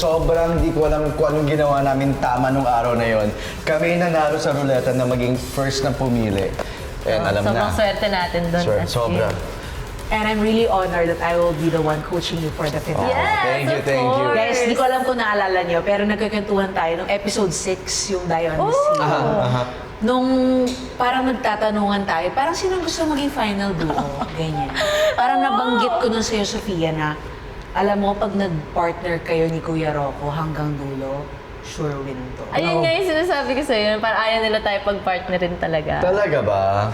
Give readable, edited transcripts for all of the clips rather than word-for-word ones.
sobrang di ko alam kung anong ginawa namin tama nung araw na yon. Kami nanalo sa ruleta na maging first na pumili. And alam Sobrang na. swerte natin doon. Sobra. And I'm really honored that I will be the one coaching you for the finale. Yes, Thank you, of thank you. course. Guys, di ko alam kung naalala nyo, pero nagkakwentuhan tayo nung episode 6, yung Dionysus. Nung parang nagtatanungan tayo, parang sinong gusto maging final duo? Ganyan. Parang nabanggit ko nun sa'yo, Sofia, na alam mo, pag nag-partner kayo ni Kuya Rocco hanggang dulo, sure win to. Ayun nga yung sinasabi ko sa'yo, parang ayaw nila tayo pag-partnerin talaga. Talaga ba?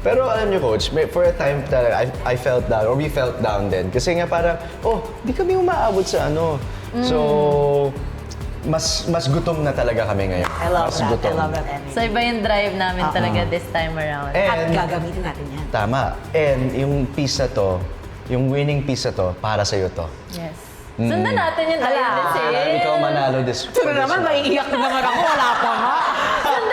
Pero alam niyo, Coach, for a time talaga, I felt down, or we felt down din. Kasi nga parang, di kami umaabot sa ano. So, mas gutom na talaga kami ngayon. I love mas that. gutom. I love that energy. So iba yung drive namin talaga this time around. At And, gagamitin natin yan. tama. And yung piece na to, yung winning piece na to, para sa'yo to. Yes. Sundan natin yung Dionysus. Ikaw manalo this. Ito na naman, maiiyak na naman ako. Wala pa nga.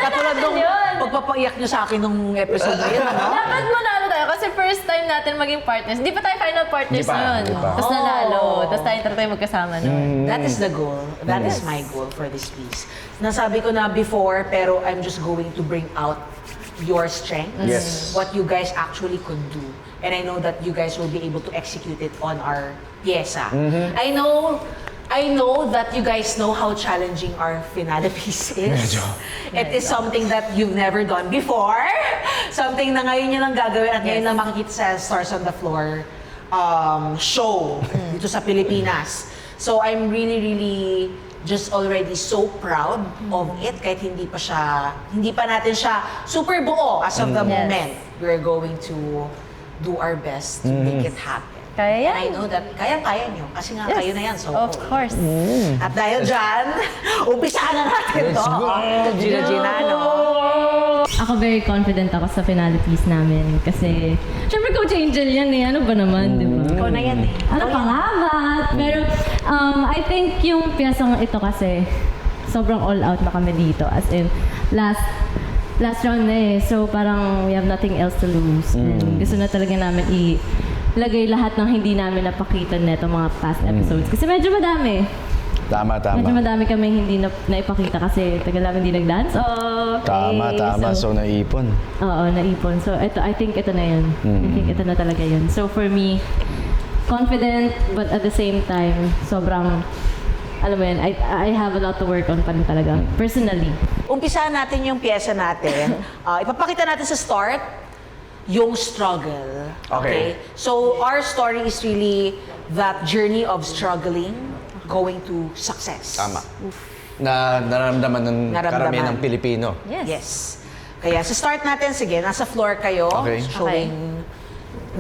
Katulad nung yun. pagpapaiyak nyo sa akin nung episode na yun, ano? Dapat manalo tayo kasi first time natin maging partners. Hindi pa tayo final partners Di pa, nun. di pa. Tapos nanalo. Tapos tayo magkasama nun. That is the goal. That is my goal for this piece. Nasabi ko na before, pero I'm just going to bring out your strengths. Yes. What you guys actually could do. And I know that you guys will be able to execute it on our pyesa. I know that you guys know how challenging our finale piece is. It is something that you've never done before. Something na ngayon nyo lang gagawin at ngayon na makikita sa Stars on the Floor show dito sa Pilipinas. So I'm really just already so proud of it kahit hindi pa natin siya super buo as of the moment. We're going to do our best to make it happen. Kaya yan. And I know that kaya-kaya nyo kasi nga Yes, kayo na yan. So, of course. At dahil dyan, umpisahan na natin to. Gina, no? Ako very confident ako sa finale piece namin kasi syempre Coach Angel yan eh, ano ba naman, di ba? Ikaw na yan eh. Ano pa nga ba? Pero I think yung piyesang ito kasi sobrang all out na kami dito as in last round na eh. So parang we have nothing else to lose. And gusto na talaga namin ilagay lahat ng hindi namin napakita neto mga past episodes. Kasi medyo madami. Tama. Medyo madami kami hindi naipakita kasi tagal namin hindi nag-dance. Tama. So, naipon. Oo, naipon. So, I think ito na yun. I think ito na talaga yun. So, for me, confident, but at the same time, sobrang, alam mo yun, I have a lot to work on pa rin talaga. Personally. Umpisahan natin yung pyesa natin. Ipapakita natin sa start yung struggle. Okay. So, our story is really that journey of struggling going to success. Tama. Na nararamdaman ng karamihan ng Pilipino. Yes. Kaya sa start natin, sige, nasa floor kayo. Okay. Showing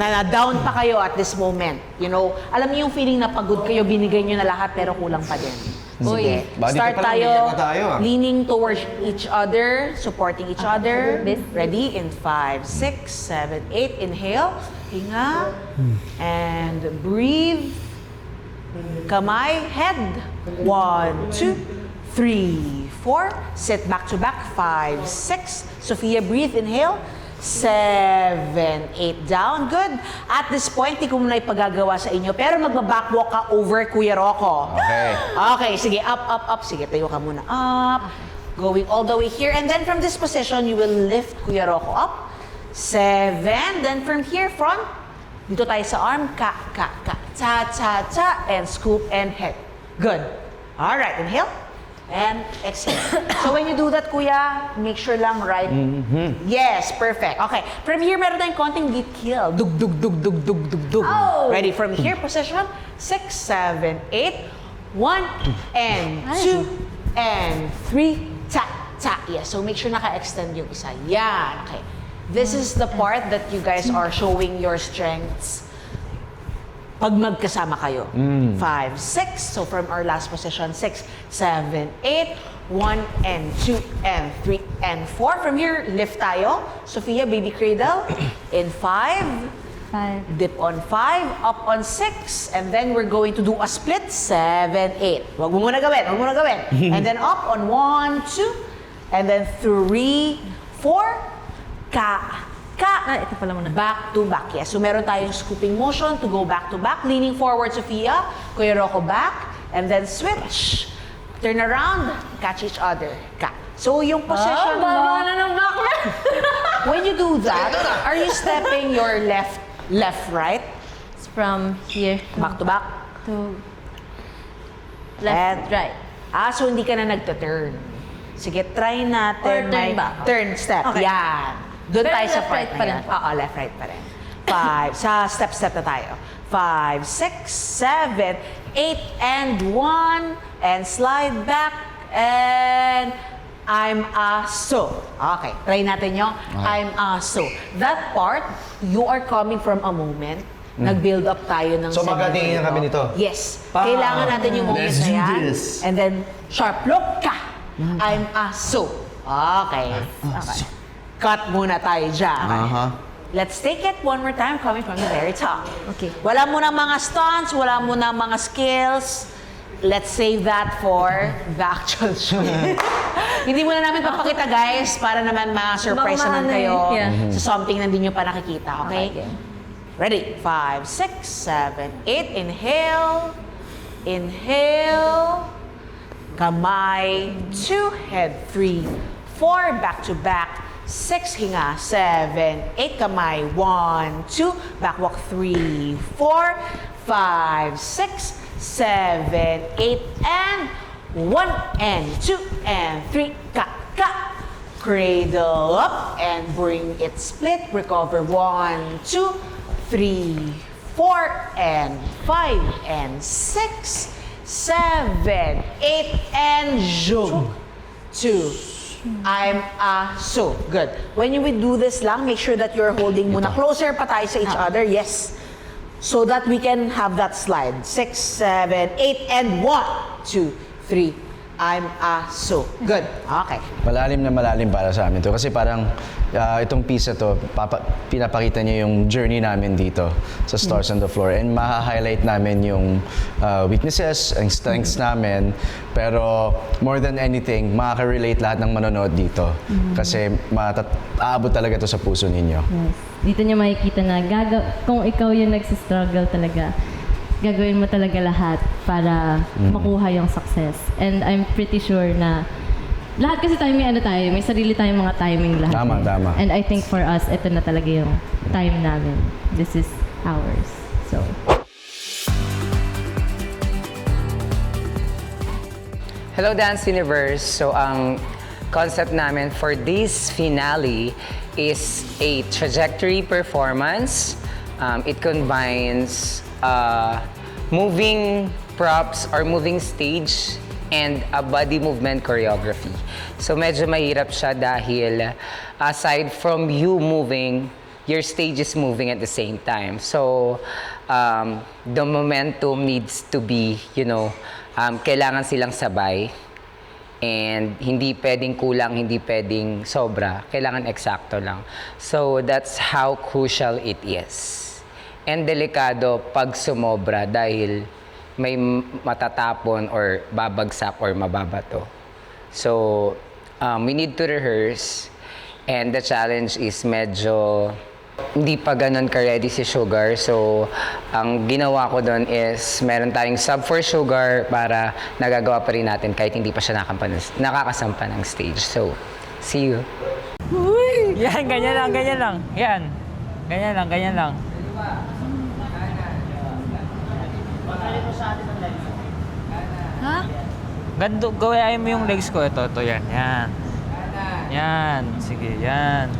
na down pa kayo at this moment. You know, alam niyo yung feeling na pagod kayo, binigay niyo na lahat pero kulang pa din. Sige. Badi Start ka pala, tayo, umiiyak na tayo, ah. leaning towards each other, supporting each other. Ready? In 5, 6, 7, 8. Inhale. Hinga. And breathe. Kamay, head. 1, 2, 3, 4. Sit back to back. 5, 6. Sophia, breathe. Inhale. 7, 8 down. Good. At this point, di ko muna ipagagawa sa inyo. Pero magbabakwalk ka over Kuya Rocco. Okay. Okay, sige. Up. Sige, tayo ka muna. Up. Going all the way here. And then from this position, you will lift Kuya Rocco up. 7. Then from here, front. Dito tayo sa arm. Ka. Cha. And scoop and head. Good. Alright, inhale. And exhale. So when you do that, Kuya, make sure lang right. Yes, perfect. Okay. From here, meron tayong konting beat kill. Dug. Oh! Ready? From here, position. 6, 7, 8. 1 and 2 and 3. Ta. Yes. So make sure naka-extend yung isa. Yan. Okay. This is the part that you guys are showing your strengths pag magkasama kayo. 5, 6. So from our last position, 6, 7, 8. 1 and 2 and 3 and 4. From here, lift tayo. Sophia, baby cradle. In 5. 5. Dip on 5. Up on 6. And then we're going to do a split. 7, 8. Wag mo muna gawin. And then up on 1, 2. And then 3, 4. Ka. ka. Ito pala muna. Back to back. Yes. So meron tayong scooping motion to go back to back. Leaning forward, Sophia. Kuya Rocco back. And then switch. Turn around. Catch each other. Ka. So yung position mo, Baba na ng back na. when you do that, are you stepping your left, right, It's from here back to back? to And- left, right. So hindi ka na nagta-turn. Sige, try natin. Or turn back. Turn step. Okay. Yan. Doon Pero tayo sa left, part right na pa yan. rin. Oo, left, right pa rin. 5. Sa step na tayo. 5, 6, 7, 8, and 1. And slide back. And I'm a so. Okay, try natin yung I'm a so. That part, you are coming from a moment. Nag-build up tayo ng So, magkatingin na kami nito? Yes. Kailangan natin yung moment Let's na do yan. this. And then, sharp look ka. I'm a so. Okay. Okay. Cut muna tayo dyan. Aha. Let's take it one more time coming from the very top. Okay. Wala mo na mga stunts, wala mo na mga skills. Let's save that for the actual show. Hindi mo na namin papakita, guys, para naman ma-surprise Baka naman maano kayo eh. Yeah. sa something na hindi nyo pa nakikita, okay? Okay. Ready? 5, 6, 7, 8. Inhale. Inhale. Kamay. 2. Head. 3, 4. Back to back. 6. Hinga. 7, 8. Kamay. 1, 2. Back walk. 3, 4, 5, 6, 7, 8. And 1, and 2, and 3. Ka. Cradle up and bring it split. Recover 1, 2, 3, 4, and 5, and 6, 7, 8, and zoom. 2. I'm a so. Good. When you will do this lang, make sure that you're holding muna. Closer pa tayo sa each other. Yes. So that we can have that slide. 6, 7, 8, and 1, 2, 3. I'm a so. Good. Okay. Malalim na malalim para sa amin to. Kasi parang itong piece na to, pinapakita niya yung journey namin dito sa Stars on the Floor. And maha-highlight namin yung weaknesses, ang strengths namin. Pero more than anything, makaka-relate lahat ng manonood dito. Kasi aabot talaga to sa puso ninyo. Yes. Dito niyo makikita na kung ikaw yung nagsistruggle talaga, gagawin mo talaga lahat para makuha yung success. And I'm pretty sure na lahat kasi tayo may sarili tayong mga timing lahat. Tama, tama. And I think for us, ito na talaga yung time namin. This is ours. So, Hello Dance Universe! So ang concept namin for this finale is a trajectory performance. It combines moving props or moving stage and a body movement choreography. So medyo mahirap siya dahil aside from you moving, your stage is moving at the same time. So the momentum needs to be, kailangan silang sabay. And hindi pwedeng kulang, hindi pwedeng sobra. Kailangan eksakto lang. So that's how crucial it is. And delikado pag sumobra dahil may matatapon or babagsak or mababato. So, we need to rehearse. And the challenge is medyo hindi pa ganun ka-ready si Sugar. So, ang ginawa ko doon is meron tayong sub for Sugar para nagagawa pa rin natin kahit hindi pa siya nakakasampa ng stage. So, see you. Yan, ganyan lang, ganyan lang. Yan. Ganyan lang, ganyan lang. Ha? Gawain mo yung legs ko. Ito, yan. Yan. Yan. Sige, yan.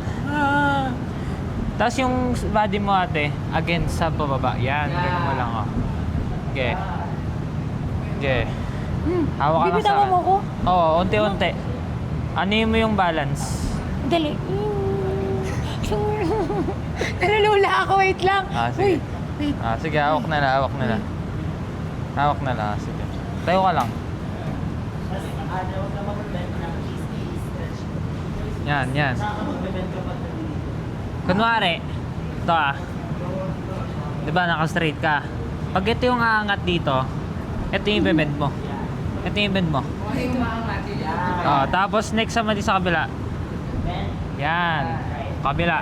Tapos yung body mo ate, against sa bababa. Yan, ganyan mo lang, oh. Okay. Okay. Hawak ka lang sa Bibitawan akin. mo ko? Oo, unti-unti. Ano mo yung balance? Dali. Nalulula ako, wait lang. Sige. Wait. Sige, hawak na lang, hawak na lang. Hawak na lang, sige. Tayo ka lang. Yan, yan. Kunwari, ito di ba naka-straight ka? Pag ito yung aangat dito, ito yung bend mo. Ito yung bend mo. Tapos next naman din sa kabila. Yan. Kabila.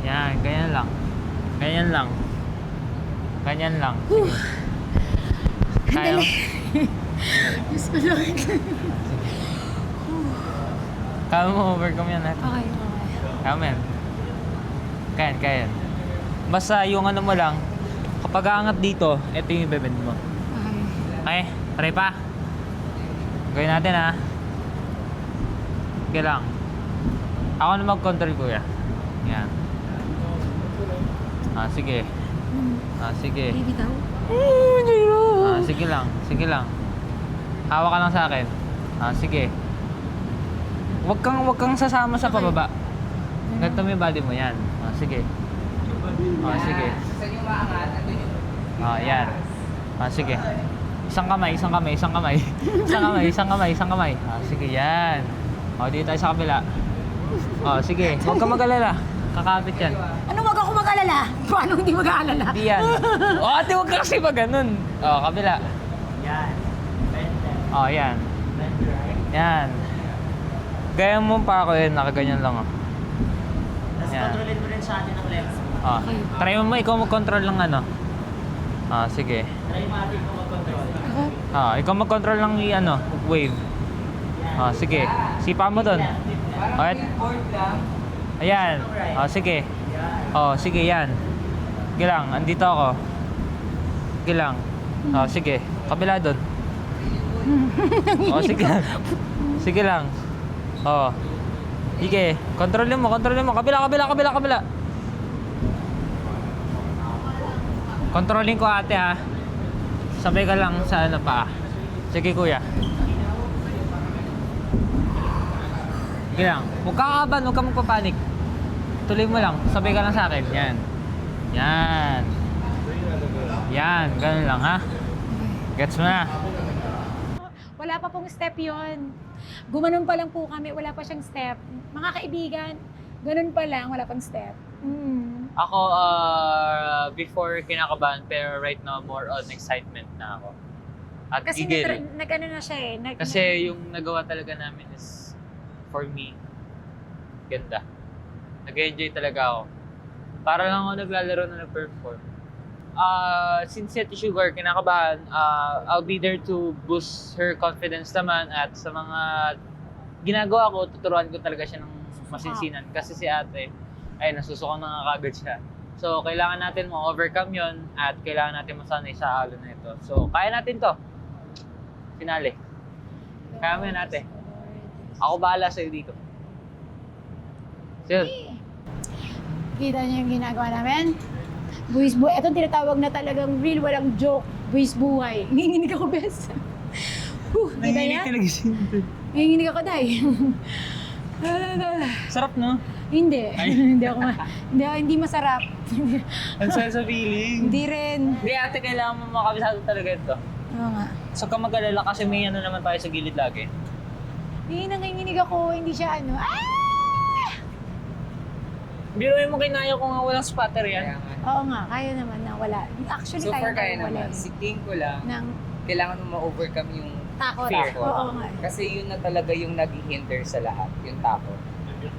Yan, ganyan lang. Ganyan lang. Ganyan lang. Kaya mo? Diyos ko, Lord. Kaya mo overcome yan natin. Okay. Kaya mo yan. Kaya yan. Basta yung ano mo lang, kapag aangat dito, ito yung ibebend mo. Okay, try pa. Gawin natin ha. Okay lang. Ako na mag-control kuya. Yan. Sige. Sige. Baby daw. Sige lang. Sige lang. Hawak ka lang sa akin. Sige. Wag kang sasama sa pababa. Ganito mo yung body mo yan. Sige. Sige. Yan. Sige. Isang kamay. Isang kamay. Sige, yan. Dito tayo sa kabila. Sige. Huwag kang mag-alala. Kakapit yan. Ano wag ako mag-alala? Paano hindi mag-aalala? Hindi yan. Ate, huwag ka kasi mag ganun. Kabila. Yan. Yan. Yan. Gaya mo pa ako yun. Nakaganyan lang. Yan. Kontrolin mo rin sa atin ang legs. Try mo ikaw mag-control ng ano. Sige. Try mo atin kung mag-control. Ikaw mag-control ng ano, wave. Sige. Sipa mo doon. Okay. Ayan. Sige. Sige yan. Sige lang. Andito ako. Sige lang. Sige. Kabila doon. Sige lang. Sige lang. Sige. Kontrolin mo. Kabila. Controlling ko ate ha. Sabay ka lang sa ano pa. Sige kuya. Sige lang. Huwag ka kakaban, huwag ka magpapanik. Tuloy mo lang. Sabay ka lang sa akin. Yan. Yan. Ganun lang ha. Gets mo na. Wala pa pong step yon. Gumanon pa lang po kami, wala pa siyang step. Mga kaibigan, ganun pa lang, wala pang step. Ako, before kinakabahan, pero right now, more on excitement na ako. At Kasi gigil. nag-ano na siya eh. Kasi yung nagawa talaga namin is, for me, ganda. Nag-enjoy talaga ako. Para lang ako naglalaro na nag-perform. Since Yeti Sugar, kinakabahan, I'll be there to boost her confidence naman at sa mga ginagawa ko, tuturuan ko talaga siya ng masinsinan. Kasi si ate, ay nasusuko na nga kagad siya. So, kailangan natin ma-overcome yon at kailangan natin masanay sa alon na ito. So, kaya natin to. Finale. Kaya mo yan ate. Ako bahala sa'yo dito. Sir. Kita niyo yung ginagawa namin? Buwis buhay. Itong tinatawag na talagang real, walang joke. Buwis buhay. Nanginginig ako, bes. Kita niya? Nanginginig ako, day. Sarap, no? Hindi. Hindi masarap. Ang sa feeling. Hindi rin. Hindi ate, kailangan mo makabisado talaga ito. Oo nga. So kung mag-alala kasi may ano naman tayo sa gilid lagi. Nanginginig ako. Hindi siya ano. Biruin mo kinaya ko nga walang spatter yan. Oo nga. Kaya naman na wala. Actually, So tayo far kaya wala naman. eh. Si King ko lang, Ng kailangan mo ma-overcome yung takot. Fear. Oo nga. Kasi yun na talaga yung nag-hinder sa lahat, yung takot.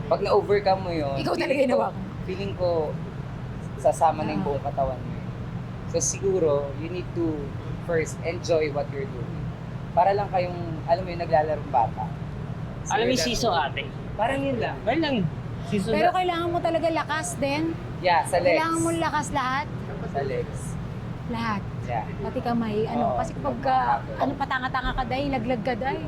Pag na-overcome mo yun, Ikaw talaga feeling ginawa ko- ko. Feeling ko, sasama na yung buong katawan mo. So siguro, you need to first enjoy what you're doing. Para lang kayong, alam mo yung naglalarong bata. Alam mo yung that- siso ate. Parang yun lang. Well lang yun. Siso Pero na. kailangan mo talaga lakas din. Yeah, sa legs. Kailangan mo lakas lahat. Sa legs. Lahat. Yeah. Pati kamay. Oo. Kasi kapag patanga-tanga ka day, laglag ka day.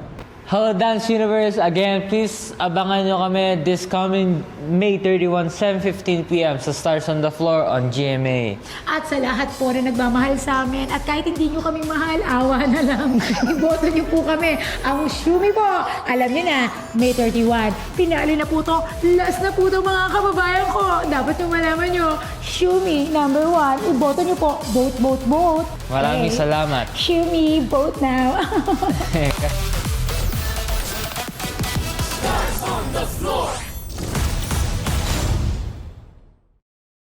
Hello Dance Universe! Again, please abangan nyo kami this coming May 31, 7:15 p.m. sa Stars on the Floor on GMA. At sa lahat po na nagmamahal sa amin, at kahit hindi nyo kami mahal, awa na lang. Iboto nyo po kami. Ang Shumi po, alam nyo na, May 31. Pinali na po to. Last na po to mga kababayan ko. Dapat nyo malaman nyo, Shumi, number 1. Iboto nyo po. Vote, vote, vote. Maraming Okay. salamat. Shumi, vote now. On the floor.